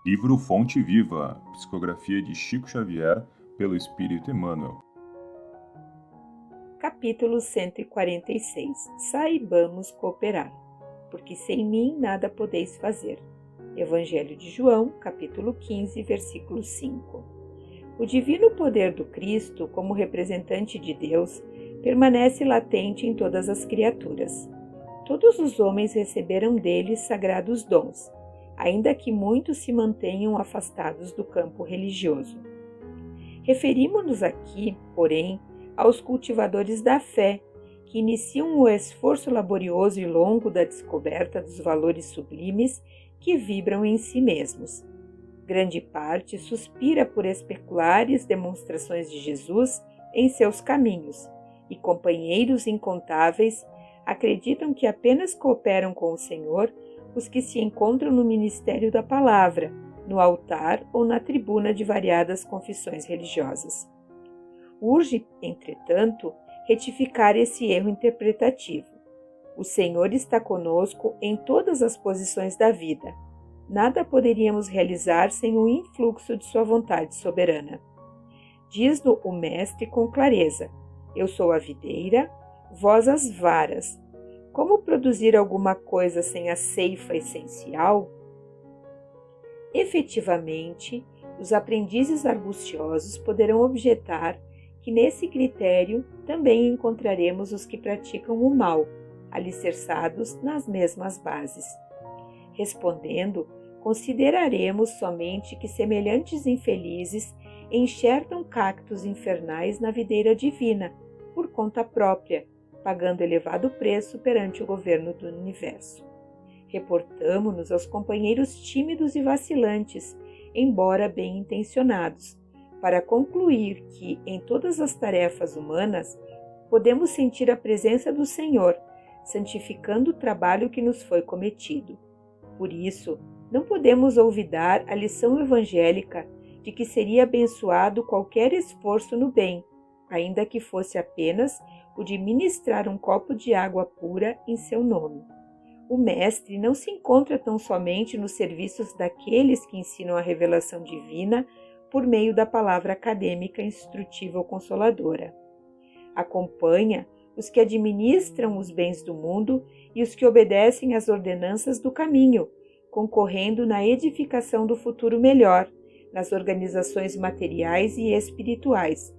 Livro Fonte Viva, psicografia de Chico Xavier, pelo Espírito Emmanuel. Capítulo 146. Saibamos cooperar, porque sem mim nada podeis fazer. Evangelho de João, capítulo 15, versículo 5. O divino poder do Cristo, como representante de Deus, permanece latente em todas as criaturas. Todos os homens receberam dele sagrados dons, ainda que muitos se mantenham afastados do campo religioso. Referimos-nos aqui, porém, aos cultivadores da fé, que iniciam o esforço laborioso e longo da descoberta dos valores sublimes que vibram em si mesmos. Grande parte suspira por especulares demonstrações de Jesus em seus caminhos, e companheiros incontáveis acreditam que apenas cooperam com o Senhor os que se encontram no ministério da palavra, no altar ou na tribuna de variadas confissões religiosas. Urge, entretanto, retificar esse erro interpretativo. O Senhor está conosco em todas as posições da vida. Nada poderíamos realizar sem o influxo de sua vontade soberana. Diz-nos o Mestre com clareza: eu sou a videira, vós as varas. Como produzir alguma coisa sem a ceifa essencial? Efetivamente, os aprendizes arguciosos poderão objetar que nesse critério também encontraremos os que praticam o mal, alicerçados nas mesmas bases. Respondendo, consideraremos somente que semelhantes infelizes enxertam cactos infernais na videira divina, por conta própria, pagando elevado preço perante o governo do universo. Reportamo-nos aos companheiros tímidos e vacilantes, embora bem intencionados, para concluir que, em todas as tarefas humanas, podemos sentir a presença do Senhor, santificando o trabalho que nos foi cometido. Por isso, não podemos olvidar a lição evangélica de que seria abençoado qualquer esforço no bem, ainda que fosse apenas o de ministrar um copo de água pura em seu nome. O Mestre não se encontra tão somente nos serviços daqueles que ensinam a revelação divina por meio da palavra acadêmica instrutiva ou consoladora. Acompanha os que administram os bens do mundo e os que obedecem às ordenanças do caminho, concorrendo na edificação do futuro melhor, nas organizações materiais e espirituais.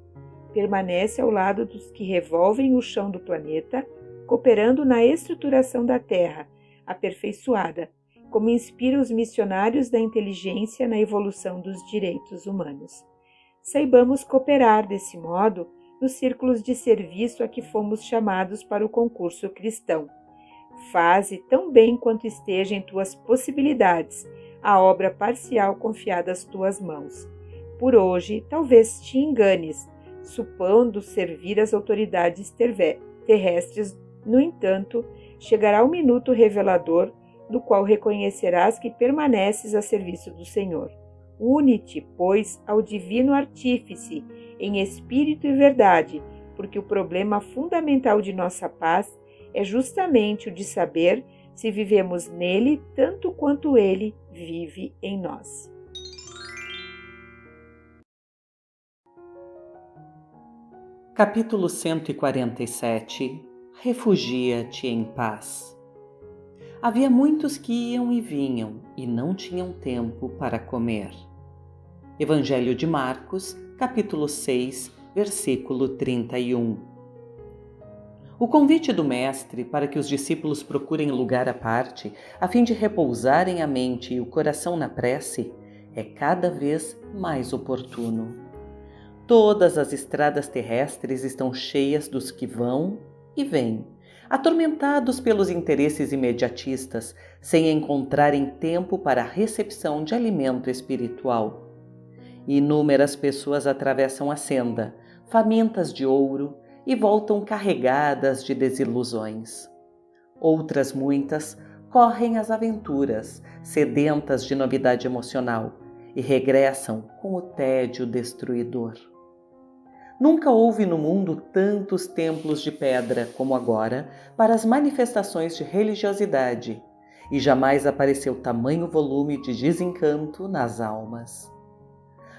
Permanece ao lado dos que revolvem o chão do planeta, cooperando na estruturação da Terra, aperfeiçoada, como inspira os missionários da inteligência na evolução dos direitos humanos. Saibamos cooperar, desse modo, nos círculos de serviço a que fomos chamados para o concurso cristão. Faze tão bem quanto esteja em tuas possibilidades a obra parcial confiada às tuas mãos. Por hoje, talvez te enganes, supondo servir as autoridades terrestres. No entanto, chegará o minuto revelador no qual reconhecerás que permaneces a serviço do Senhor. Une-te, pois, ao divino artífice, em espírito e verdade, porque o problema fundamental de nossa paz é justamente o de saber se vivemos nele tanto quanto ele vive em nós. Capítulo 147. Refugia-te em paz. Havia muitos que iam e vinham e não tinham tempo para comer. Evangelho de Marcos, capítulo 6, versículo 31. O convite do Mestre para que os discípulos procurem lugar à parte, a fim de repousarem a mente e o coração na prece, é cada vez mais oportuno. Todas as estradas terrestres estão cheias dos que vão e vêm, atormentados pelos interesses imediatistas, sem encontrarem tempo para a recepção de alimento espiritual. Inúmeras pessoas atravessam a senda, famintas de ouro, e voltam carregadas de desilusões. Outras muitas correm às aventuras, sedentas de novidade emocional, e regressam com o tédio destruidor. Nunca houve no mundo tantos templos de pedra como agora para as manifestações de religiosidade, e jamais apareceu tamanho volume de desencanto nas almas.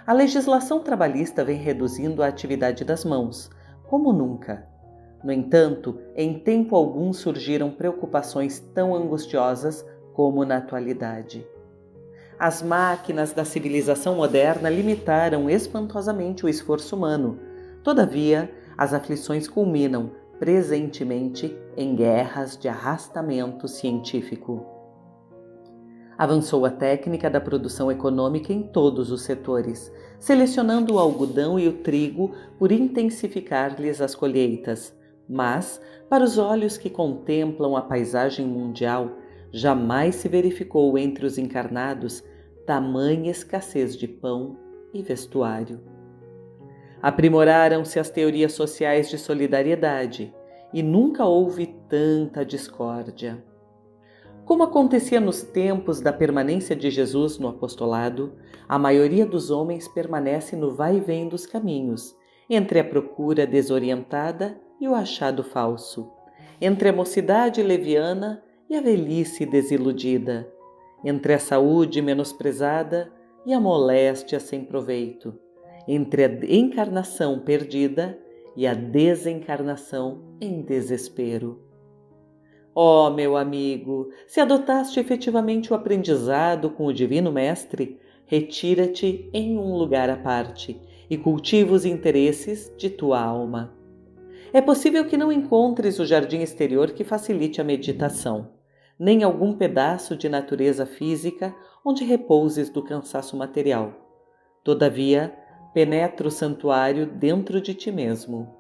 A legislação trabalhista vem reduzindo a atividade das mãos, como nunca. No entanto, em tempo algum surgiram preocupações tão angustiosas como na atualidade. As máquinas da civilização moderna limitaram espantosamente o esforço humano. Todavia, as aflições culminam, presentemente, em guerras de arrastamento científico. Avançou a técnica da produção econômica em todos os setores, selecionando o algodão e o trigo por intensificar-lhes as colheitas. Mas, para os olhos que contemplam a paisagem mundial, jamais se verificou entre os encarnados tamanha escassez de pão e vestuário. Aprimoraram-se as teorias sociais de solidariedade e nunca houve tanta discórdia. Como acontecia nos tempos da permanência de Jesus no apostolado, a maioria dos homens permanece no vai e vem dos caminhos, entre a procura desorientada e o achado falso, entre a mocidade leviana e a velhice desiludida, entre a saúde menosprezada e a moléstia sem proveito, entre a encarnação perdida e a desencarnação em desespero. Ó, meu amigo, se adotaste efetivamente o aprendizado com o Divino Mestre, retira-te em um lugar à parte e cultiva os interesses de tua alma. É possível que não encontres o jardim exterior que facilite a meditação, nem algum pedaço de natureza física onde repouses do cansaço material. Todavia, penetra o santuário dentro de ti mesmo.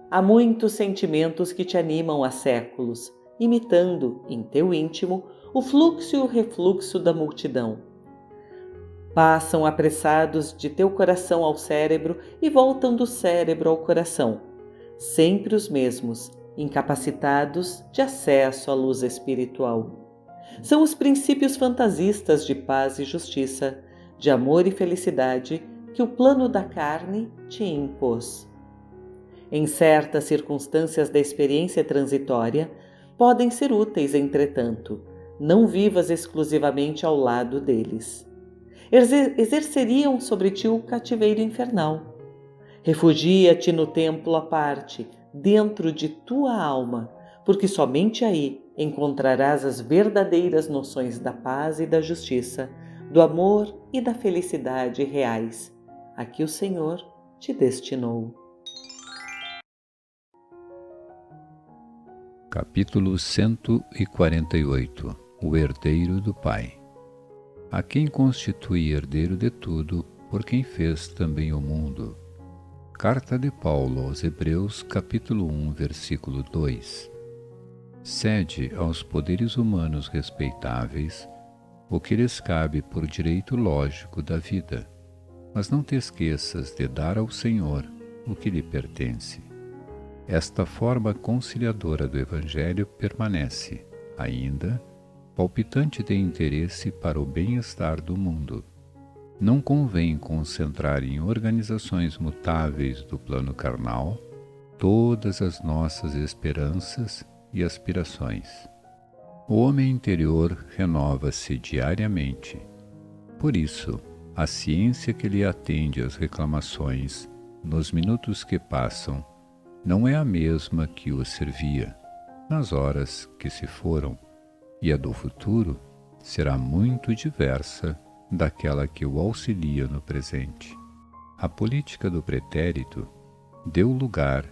Há muitos sentimentos que te animam há séculos, imitando, em teu íntimo, o fluxo e o refluxo da multidão. Passam apressados de teu coração ao cérebro e voltam do cérebro ao coração, sempre os mesmos, incapacitados de acesso à luz espiritual. São os princípios fantasistas de paz e justiça, de amor e felicidade que o plano da carne te impôs. Em certas circunstâncias da experiência transitória, podem ser úteis, entretanto, não vivas exclusivamente ao lado deles. Exerceriam sobre ti o cativeiro infernal. Refugia-te no templo à parte, dentro de tua alma, porque somente aí encontrarás as verdadeiras noções da paz e da justiça, do amor e da felicidade reais, a que o Senhor te destinou. Capítulo 148. O herdeiro do Pai. A quem constitui herdeiro de tudo, por quem fez também o mundo. Carta de Paulo aos Hebreus, capítulo 1, versículo 2. Cede aos poderes humanos respeitáveis o que lhes cabe por direito lógico da vida, mas não te esqueças de dar ao Senhor o que lhe pertence. Esta forma conciliadora do Evangelho permanece, ainda, palpitante de interesse para o bem-estar do mundo. Não convém concentrar em organizações mutáveis do plano carnal todas as nossas esperanças e aspirações. O homem interior renova-se diariamente. Por isso, a ciência que lhe atende às reclamações nos minutos que passam não é a mesma que o servia nas horas que se foram, e a do futuro será muito diversa daquela que o auxilia no presente. A política do pretérito deu lugar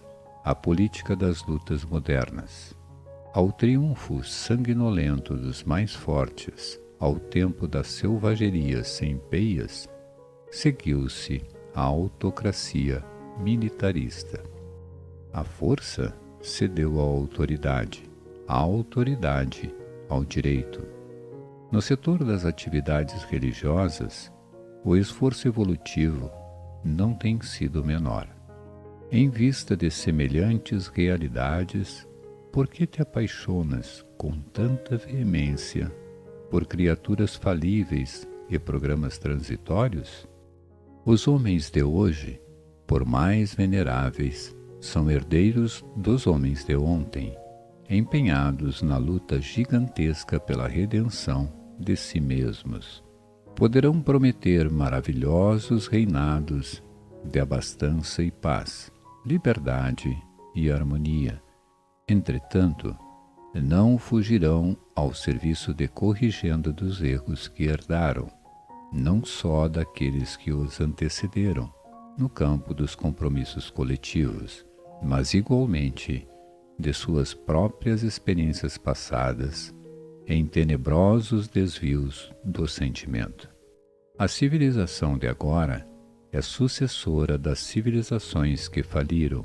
à política das lutas modernas. Ao triunfo sanguinolento dos mais fortes, ao tempo das selvagerias sem peias, seguiu-se a autocracia militarista. A força cedeu à autoridade, a autoridade ao direito. No setor das atividades religiosas, o esforço evolutivo não tem sido menor. Em vista de semelhantes realidades, por que te apaixonas com tanta veemência por criaturas falíveis e programas transitórios? Os homens de hoje, por mais veneráveis, são herdeiros dos homens de ontem, empenhados na luta gigantesca pela redenção de si mesmos. Poderão prometer maravilhosos reinados de abastança e paz, liberdade e harmonia. Entretanto, não fugirão ao serviço de corrigenda dos erros que herdaram, não só daqueles que os antecederam, no campo dos compromissos coletivos, mas igualmente de suas próprias experiências passadas em tenebrosos desvios do sentimento. A civilização de agora é sucessora das civilizações que faliram.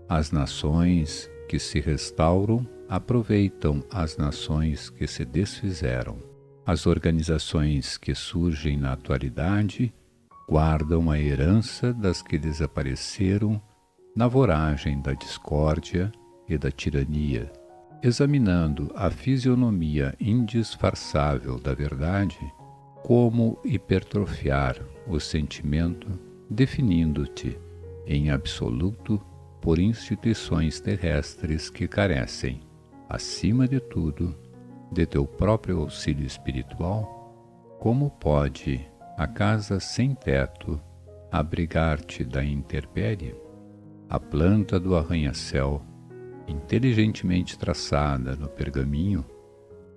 As nações que se restauram aproveitam as nações que se desfizeram. As organizações que surgem na atualidade guardam a herança das que desapareceram na voragem da discórdia e da tirania. Examinando a fisionomia indisfarçável da verdade, como hipertrofiar o sentimento, definindo-te em absoluto por instituições terrestres que carecem, acima de tudo, de teu próprio auxílio espiritual? Como pode a casa sem teto abrigar-te da intempérie? A planta do arranha-céu, inteligentemente traçada no pergaminho,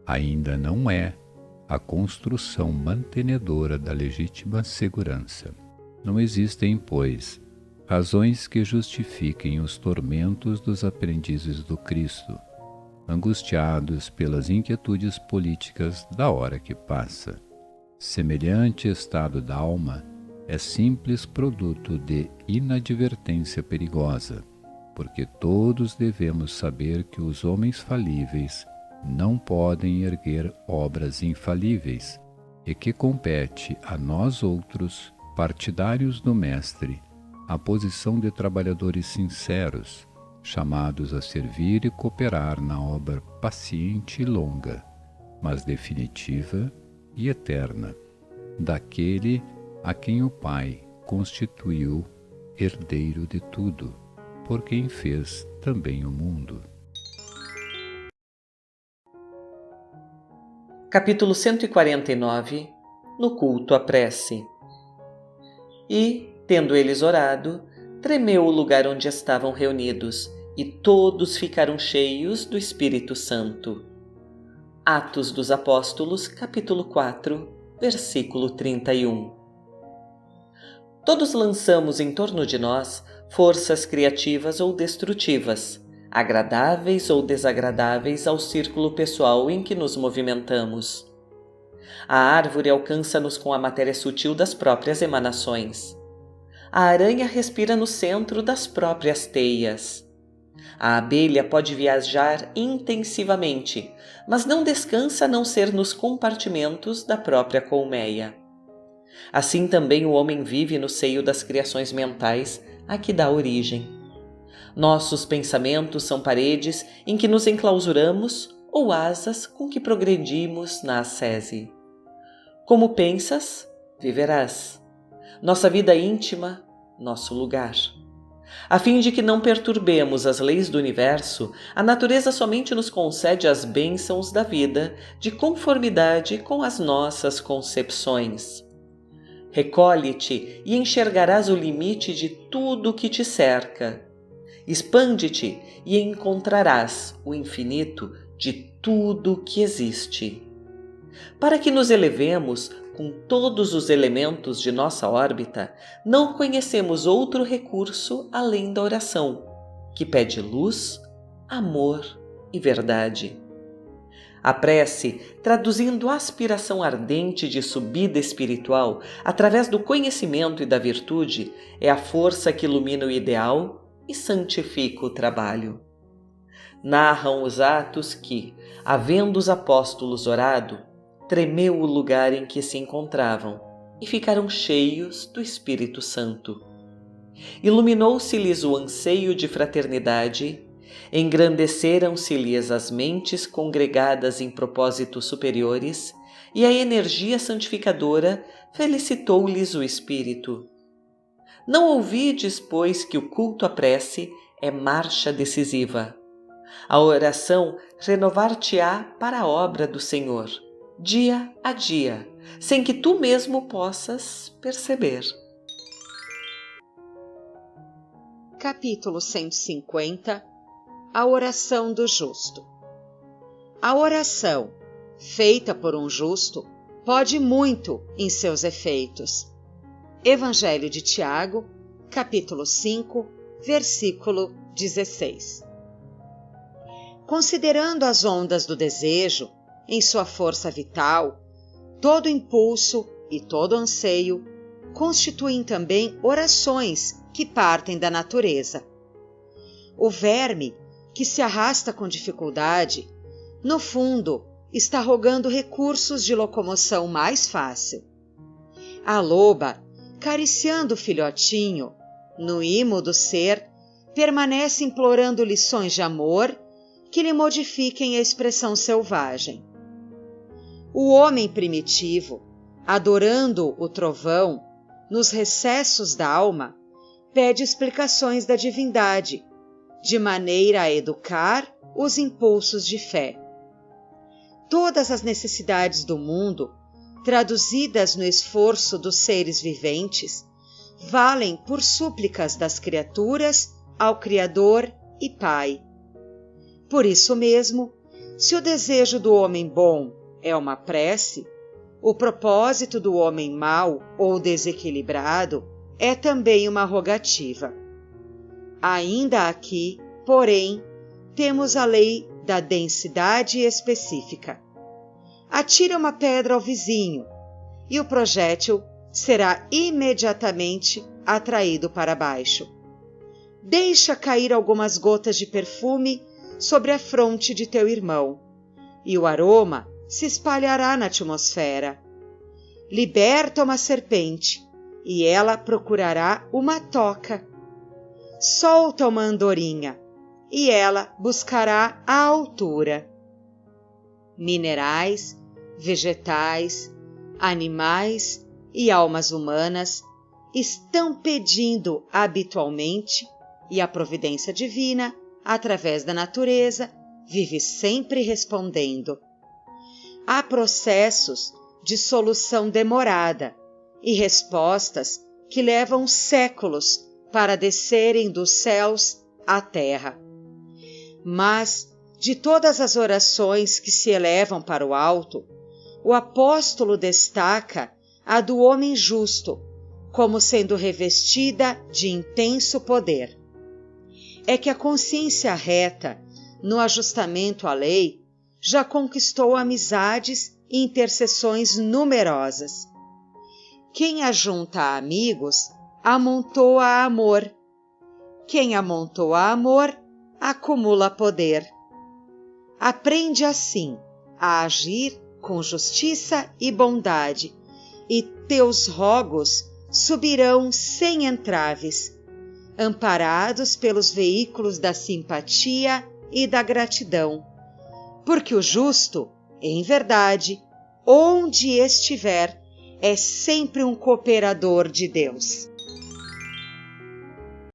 ainda não é a construção mantenedora da legítima segurança. Não existem, pois, razões que justifiquem os tormentos dos aprendizes do Cristo, angustiados pelas inquietudes políticas da hora que passa. Semelhante estado da alma é simples produto de inadvertência perigosa, porque todos devemos saber que os homens falíveis não podem erguer obras infalíveis, e que compete a nós outros, partidários do Mestre, a posição de trabalhadores sinceros, chamados a servir e cooperar na obra paciente e longa, mas definitiva e eterna, daquele a quem o Pai constituiu herdeiro de tudo, por quem fez também o mundo. Capítulo 149. No culto à prece. E, tendo eles orado, tremeu o lugar onde estavam reunidos, e todos ficaram cheios do Espírito Santo. Atos dos Apóstolos, capítulo 4, versículo 31. Todos lançamos em torno de nós forças criativas ou destrutivas, agradáveis ou desagradáveis ao círculo pessoal em que nos movimentamos. A árvore alcança-nos com a matéria sutil das próprias emanações. A aranha respira no centro das próprias teias. A abelha pode viajar intensivamente, mas não descansa a não ser nos compartimentos da própria colmeia. Assim também o homem vive no seio das criações mentais a que dá origem. Nossos pensamentos são paredes em que nos enclausuramos ou asas com que progredimos na ascese. Como pensas, viverás. Nossa vida íntima, nosso lugar. A fim de que não perturbemos as leis do universo, a natureza somente nos concede as bênçãos da vida de conformidade com as nossas concepções. Recolhe-te e enxergarás o limite de tudo o que te cerca. Expande-te e encontrarás o infinito de tudo que existe. Para que nos elevemos com todos os elementos de nossa órbita, não conhecemos outro recurso além da oração, que pede luz, amor e verdade. A prece, traduzindo a aspiração ardente de subida espiritual através do conhecimento e da virtude, é a força que ilumina o ideal e santifica o trabalho. Narram os atos que, havendo os apóstolos orado, tremeu o lugar em que se encontravam e ficaram cheios do Espírito Santo. Iluminou-se-lhes o anseio de fraternidade, engrandeceram-se-lhes as mentes congregadas em propósitos superiores e a energia santificadora felicitou-lhes o espírito. Não ouvides, pois, que o culto à prece é marcha decisiva. A oração renovar-te-á para a obra do Senhor, dia a dia, sem que tu mesmo possas perceber. Capítulo 150. A oração do justo. A oração, feita por um justo, pode muito em seus efeitos. Evangelho de Tiago, capítulo 5, versículo 16. Considerando as ondas do desejo, em sua força vital, todo impulso e todo anseio constituem também orações que partem da natureza. O verme, que se arrasta com dificuldade, no fundo, está rogando recursos de locomoção mais fácil. A loba, cariciando o filhotinho, no imo do ser, permanece implorando lições de amor que lhe modifiquem a expressão selvagem. O homem primitivo, adorando o trovão, nos recessos da alma, pede explicações da divindade, de maneira a educar os impulsos de fé. Todas as necessidades do mundo, traduzidas no esforço dos seres viventes, valem por súplicas das criaturas ao Criador e Pai. Por isso mesmo, se o desejo do homem bom é uma prece, o propósito do homem mau ou desequilibrado é também uma rogativa. Ainda aqui, porém, temos a lei da densidade específica. Atira uma pedra ao vizinho e o projétil será imediatamente atraído para baixo. Deixa cair algumas gotas de perfume sobre a fronte de teu irmão, e o aroma se espalhará na atmosfera. Liberta uma serpente, e ela procurará uma toca. Solta uma andorinha, e ela buscará a altura. Minerais, vegetais, animais e almas humanas estão pedindo habitualmente, e a providência divina, através da natureza, vive sempre respondendo. Há processos de solução demorada e respostas que levam séculos para descerem dos céus à terra. Mas, de todas as orações que se elevam para o alto, o apóstolo destaca a do homem justo, como sendo revestida de intenso poder. É que a consciência reta, no ajustamento à lei, já conquistou amizades e intercessões numerosas. Quem ajunta amigos, amontoa amor. Quem amontoa amor, acumula poder. Aprende assim a agir com justiça e bondade, e teus rogos subirão sem entraves, amparados pelos veículos da simpatia e da gratidão, porque o justo, em verdade, onde estiver, é sempre um cooperador de Deus.